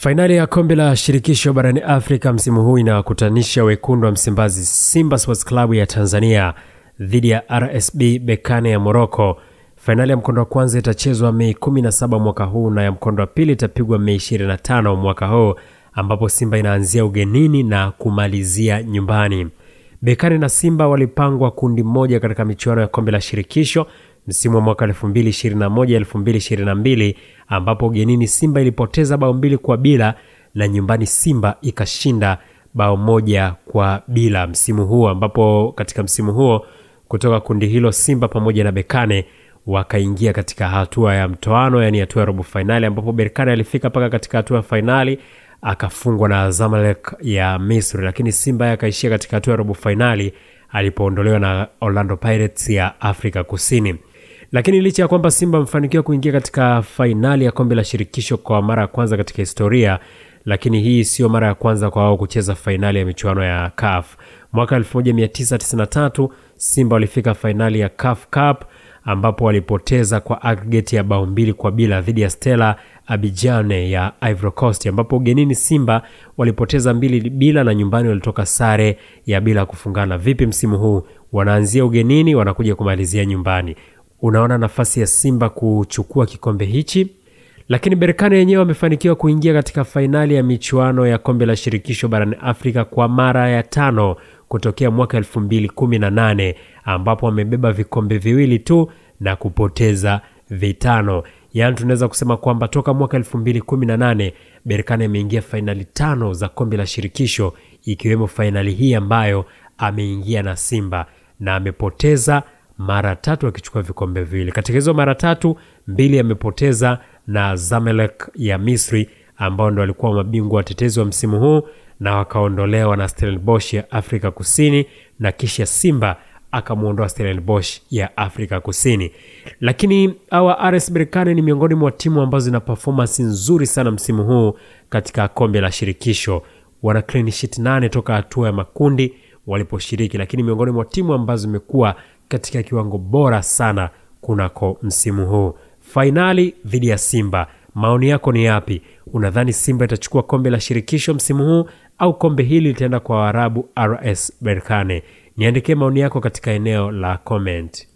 Fainali ya kombe la shirikisho barani Afrika msimu huu inawakutanisha wekundu wa Msimbazi Simba Sports Club ya Tanzania dhidi ya RSB Berkane ya Morocco. Fainali ya mkondo wa kwanza itachezwa Mei 17 mwaka huu na ya mkondo wa pili itapigwa Mei 25 mwaka huu, ambapo Simba inaanzia ugenini na kumalizia nyumbani. Berkane na Simba walipangwa kundi moja katika michuano ya kombe la shirikisho msimu wa mwaka 2021-2022, ambapo ugenini Simba ilipoteza bao 2-0 na nyumbani Simba ikashinda bao 1-0 msimu huo, ambapo katika msimu huo kutoka kundi hilo Simba pamoja na Berkane wakaingia katika hatua ya mtoano, yani hatua ya robo finali, ambapo Berkane alifika paka katika hatua ya finali akafungwa na Zamalek ya Misri, lakini Simba akaishia katika hatua ya robo finali alipoondolewa na Orlando Pirates ya Afrika Kusini. Lakini licha ya kwamba Simba mfanikiwa kuingia katika finali ya kombe la shirikisho kwa mara ya kwanza katika historia, lakini hii sio mara ya kwanza kwa wao kucheza finali ya michuano ya CAF. Mwaka 1993 Simba walifika finali ya CAF Cup, ambapo walipoteza kwa aggregate ya bao 2-0 dhidi ya Stella Abidjane ya Ivory Coast, ambapo ugenini Simba walipoteza 2-0 na nyumbani walitoka sare ya bila kufungana. Vipi msimu huu? Wanaanzia ugenini, wanakuja kumalizia nyumbani. Unaona nafasi ya Simba kuchukua kikombe hichi? Lakini Berkane yenyewe wamefanikiwa kuingia katika finali ya michuano ya kombe la shirikisho barani Afrika kwa mara ya 5 kutokea mwaka 2018, ambapo wamebeba vikombe 2 tu na kupoteza 5. Yaani tunaweza kusema kwamba toka mwaka 2018 Berkane imeingia finali 5 za kombe la shirikisho, ikiwemo finali hii ambayo ameingia na Simba, na amepoteza mara 3 akichukua vikombe 2. Katika hizo mara 3, 2 amepoteza na Zamalek ya Misri ambao ndio walikuwa mabingwa watetezi wa msimu huu, na wakaondolewa na Stellenbosch ya Afrika Kusini, na kisha Simba akamuondoa Stellenbosch ya Afrika Kusini. Lakini hawa RS Berkane ni miongoni mwa timu ambazo zina performance nzuri sana msimu huu katika kombe la shirikisho. Wana clean sheet 8 toka hatua ya makundi waliposhiriki, lakini miongoni mwa timu ambazo zimekuwa katika kiwango bora sana kunako msimu huu. Finali dhidi ya Simba. Maoni yako ni yapi? Unadhani Simba itachukua kombe la shirikisho msimu huu au kombe hili litaenda kwa Waarabu RS Berkane? Niandikie maoni yako katika eneo la comment.